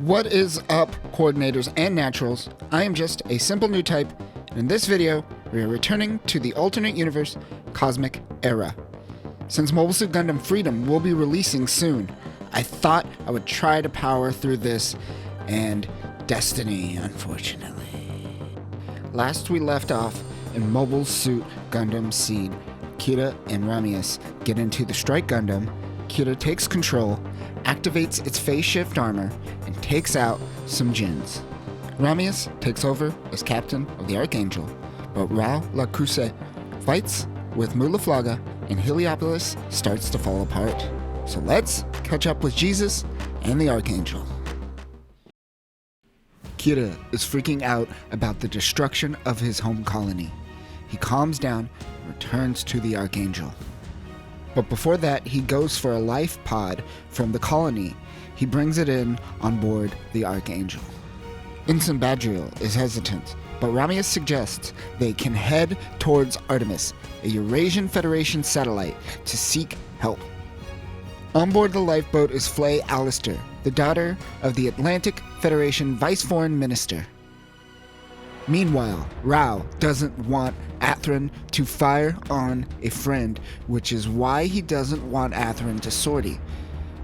What is up, coordinators and naturals? I am just a simple new type, and in this video, we are returning to the alternate universe Cosmic Era. Since Mobile Suit Gundam Freedom will be releasing soon, I thought I would try to power through this, and destiny, unfortunately. Last we left off in Mobile Suit Gundam Seed, Kira and Ramius get into the Strike Gundam. Kira takes control, activates its phase shift armor, and takes out some Djinns. Ramius takes over as captain of the Archangel, but Lacus fights with Mulaflaga and Heliopolis starts to fall apart. So let's catch up with Jesus and the Archangel. Kira is freaking out about the destruction of his home colony. He calms down and returns to the Archangel. But before that, he goes for a life pod from the colony. He brings it in on board the Archangel. Ensign Badriel is hesitant, but Ramius suggests they can head towards Artemis, a Eurasian Federation satellite, to seek help. On board the lifeboat is Flay Alistair, the daughter of the Atlantic Federation Vice Foreign Minister. Meanwhile, Rao doesn't want Atherin to fire on a friend, which is why he doesn't want Atherin to sortie.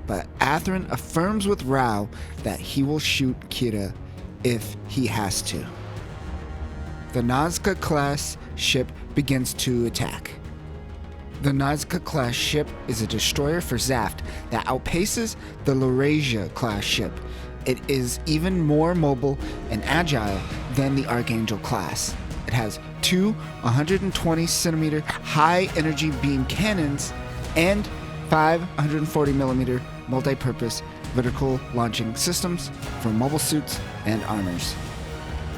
But Atherin affirms with Rao that he will shoot Kira if he has to. The Nazca-class ship begins to attack. The Nazca-class ship is a destroyer for Zaft that outpaces the Laurasia-class ship. It is even more mobile and agile than the Archangel class. It has two 120cm high energy beam cannons and 540mm multi-purpose vertical launching systems for mobile suits and armors.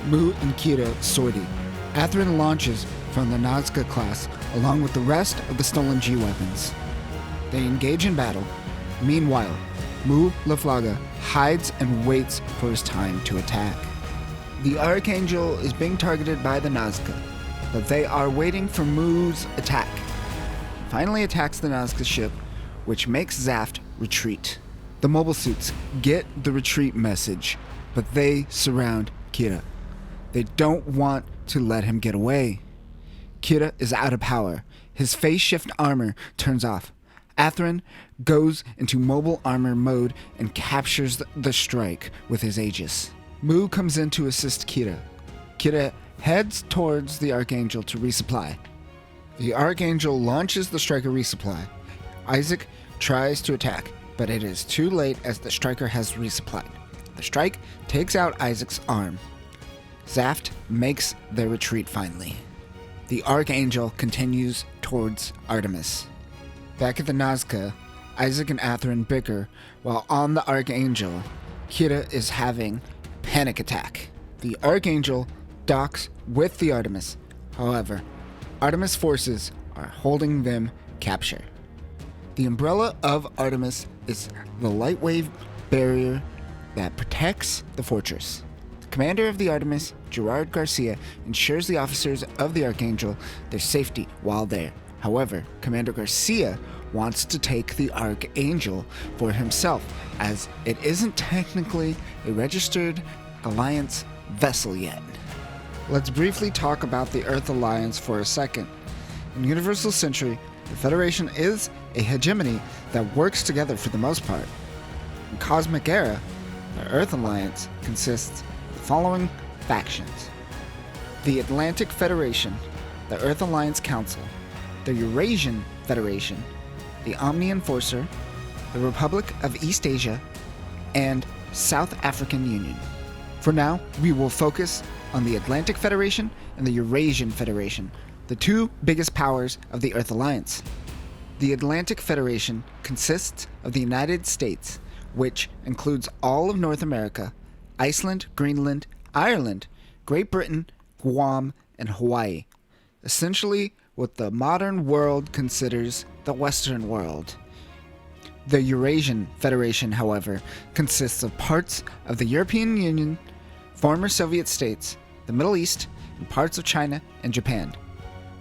Mu and Kira sortie. Atherin launches from the Nazca class along with the rest of the stolen G weapons. They engage in battle. Meanwhile, Mulaflaga hides and waits for his time to attack. The Archangel is being targeted by the Nazca, but they are waiting for Mu's attack. He finally attacks the Nazca ship, which makes Zaft retreat. The mobile suits get the retreat message, but they surround Kira. They don't want to let him get away. Kira is out of power. His phase shift armor turns off. Atherin goes into mobile armor mode and captures the strike with his Aegis. Mu comes in to assist Kira. Kira heads towards the Archangel to resupply. The Archangel launches the Striker resupply. Isaac tries to attack, but it is too late as the Striker has resupplied. The strike takes out Isaac's arm. Zaft makes their retreat finally. The Archangel continues towards Artemis. Back at the Nazca, Isaac and Atherin bicker, while on the Archangel, Kira is having panic attack. The Archangel docks with the Artemis. However, Artemis forces are holding them capture. The umbrella of Artemis is the light wave barrier that protects the fortress. The commander of the Artemis, Gerard Garcia, ensures the officers of the Archangel their safety while there. However, Commander Garcia wants to take the Archangel for himself, as it isn't technically a registered Alliance vessel yet. Let's briefly talk about the Earth Alliance for a second. In Universal Century, the Federation is a hegemony that works together for the most part. In Cosmic Era, the Earth Alliance consists of the following factions: the Atlantic Federation, the Earth Alliance Council, the Eurasian Federation, the Omni Enforcer, the Republic of East Asia, and South African Union. For now, we will focus on the Atlantic Federation and the Eurasian Federation, the two biggest powers of the Earth Alliance. The Atlantic Federation consists of the United States, which includes all of North America, Iceland, Greenland, Ireland, Great Britain, Guam, and Hawaii. Essentially, what the modern world considers the Western world. The Eurasian Federation, however, consists of parts of the European Union, former Soviet states, the Middle East, and parts of China and Japan.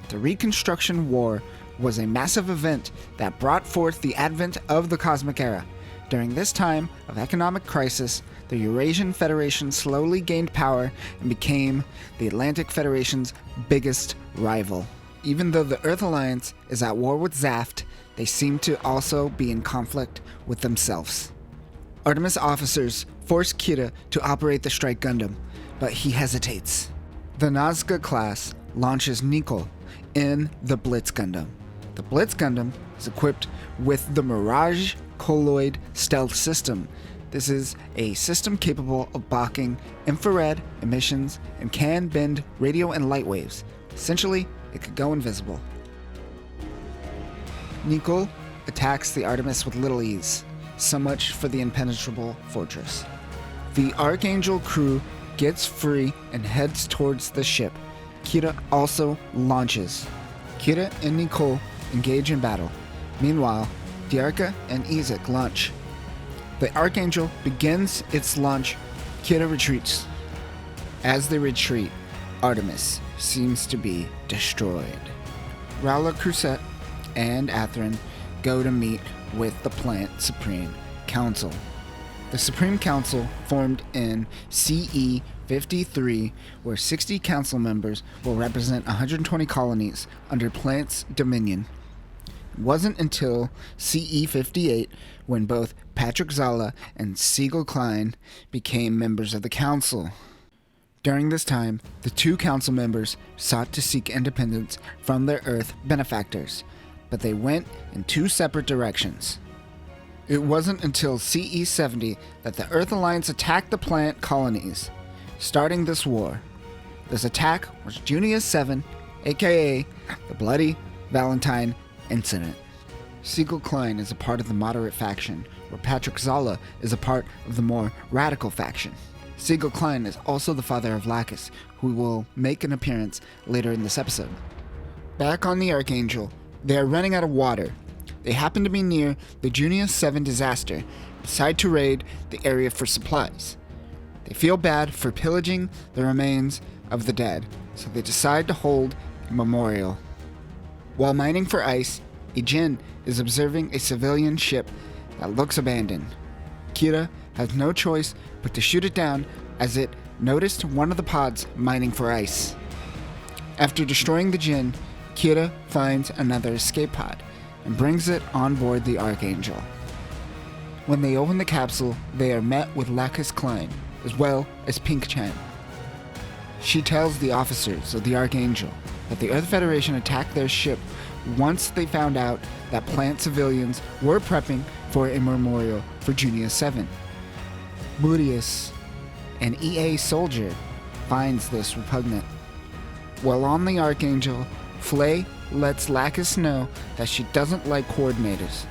The Reconstruction War was a massive event that brought forth the advent of the Cosmic Era. During this time of economic crisis, the Eurasian Federation slowly gained power and became the Atlantic Federation's biggest rival. Even though the Earth Alliance is at war with Zaft, they seem to also be in conflict with themselves. Artemis officers force Kira to operate the Strike Gundam, but he hesitates. The Nazca class launches Nicole in the Blitz Gundam. The Blitz Gundam is equipped with the Mirage Colloid stealth system. This is a system capable of blocking infrared emissions and can bend radio and light waves. Essentially, it could go invisible. Nicole attacks the Artemis with little ease. So much for the impenetrable fortress. The Archangel crew gets free and heads towards the ship. Kira also launches. Kira and Nicole engage in battle. Meanwhile, Diarca and Izek launch. The Archangel begins its launch. Kira retreats. As they retreat, Artemis seems to be destroyed. Raula Crusette and Athrun go to meet with the Plant Supreme Council. The Supreme Council formed in CE 53, where 60 council members will represent 120 colonies under Plant's dominion. It wasn't until CE 58 when both Patrick Zala and Siegel Klein became members of the council. During this time, the two council members sought to seek independence from their Earth benefactors, but they went in two separate directions. It wasn't until CE 70 that the Earth Alliance attacked the Plant colonies, starting this war. This attack was Junius 7, aka the Bloody Valentine Incident. Siegel Klein is a part of the moderate faction, where Patrick Zala is a part of the more radical faction. Siegel Klein is also the father of Lacus, who will make an appearance later in this episode. Back on the Archangel, they are running out of water. They happen to be near the Junius 7 disaster, decide to raid the area for supplies. They feel bad for pillaging the remains of the dead, so they decide to hold a memorial. While mining for ice, a Jin is observing a civilian ship that looks abandoned. Kira has no choice but to shoot it down as it noticed one of the pods mining for ice. After destroying the Jin, Kira finds another escape pod and brings it on board the Archangel. When they open the capsule, they are met with Lacus Clyne, as well as Pink Chan. She tells the officers of the Archangel that the Earth Federation attacked their ship once they found out that Plant civilians were prepping for a memorial for Junius 7. Burius, an EA soldier, finds this repugnant. While on the Archangel, Flay lets Lacus know that she doesn't like coordinators.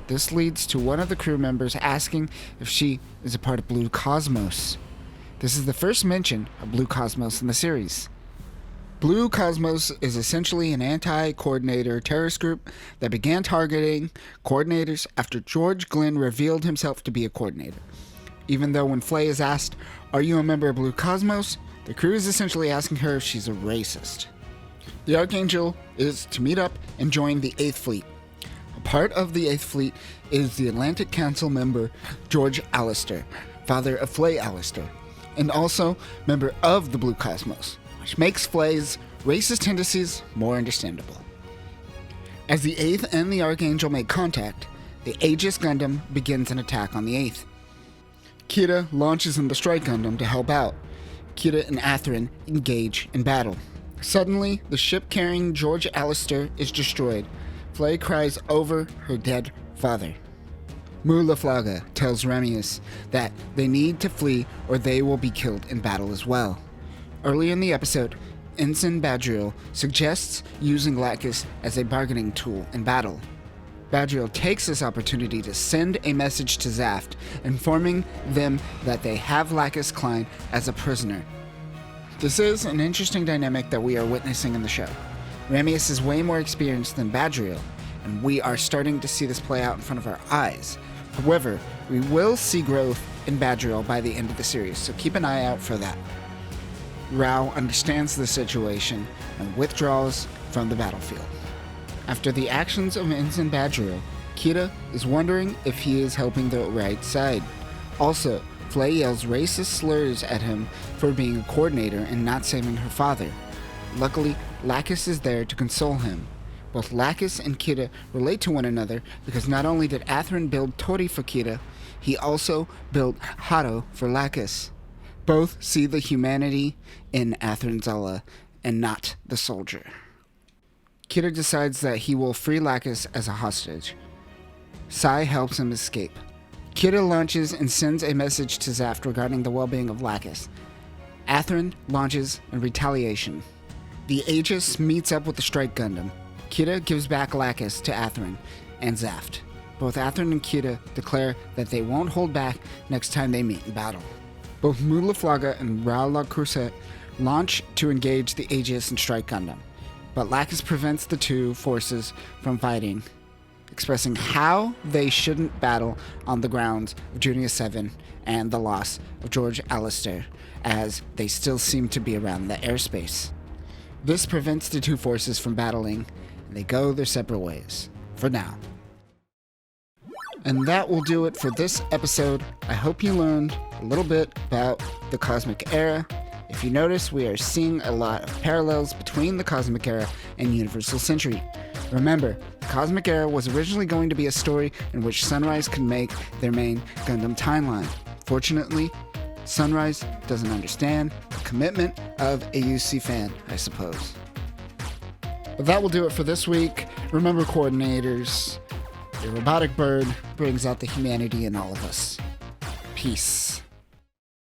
This leads to one of the crew members asking if she is a part of Blue Cosmos. This is the first mention of Blue Cosmos in the series. Blue Cosmos is essentially an anti-coordinator terrorist group that began targeting coordinators after George Glenn revealed himself to be a coordinator. Even though when Flay is asked, "Are you a member of Blue Cosmos?" the crew is essentially asking her if she's a racist. The Archangel is to meet up and join the 8th Fleet. A part of the 8th Fleet is the Atlantic Council member George Allister, father of Flay Allister, and also member of the Blue Cosmos, which makes Flay's racist tendencies more understandable. As the 8th and the Archangel make contact, the Aegis Gundam begins an attack on the 8th. Kira launches in the Strike Gundam to help out. Kira and Athrun engage in battle. Suddenly, the ship carrying George Allister is destroyed. Flay cries over her dead father. Mulaflaga tells Remius that they need to flee or they will be killed in battle as well. Early in the episode, Ensign Badriel suggests using Lacus as a bargaining tool in battle. Badriel takes this opportunity to send a message to Zaft, informing them that they have Lacus Clyne as a prisoner. This is an interesting dynamic that we are witnessing in the show. Remius is way more experienced than Badriel, and we are starting to see this play out in front of our eyes. However, we will see growth in Badriel by the end of the series, so keep an eye out for that. Rao understands the situation and withdraws from the battlefield. After the actions of Ensign Badriel, Kira is wondering if he is helping the right side. Also, Flay yells racist slurs at him for being a coordinator and not saving her father. Luckily, Lacus is there to console him. Both Lacus and Kira relate to one another because not only did Athrun build Tori for Kira, he also built Hado for Lacus. Both see the humanity in Athrun Zala and not the soldier. Kira decides that he will free Lacus as a hostage. Sai helps him escape. Kira launches and sends a message to Zaft regarding the well-being of Lacus. Athrun launches in retaliation. The Aegis meets up with the Strike Gundam. Kira gives back Lacus to Athrun and Zaft. Both Athrun and Kira declare that they won't hold back next time they meet in battle. Both Mulaflaga and Rao La Crusette launch to engage the Aegis and Strike Gundam, but Lacus prevents the two forces from fighting, expressing how they shouldn't battle on the grounds of Junior 7 and the loss of George Alistair, as they still seem to be around the airspace. This prevents the two forces from battling, and they go their separate ways, for now. And that will do it for this episode. I hope you learned a little bit about the Cosmic Era. If you notice, we are seeing a lot of parallels between the Cosmic Era and Universal Century. Remember, the Cosmic Era was originally going to be a story in which Sunrise could make their main Gundam timeline. Fortunately, Sunrise doesn't understand the commitment of a UC fan, I suppose. But that will do it for this week. Remember, coordinators, your robotic bird brings out the humanity in all of us. Peace.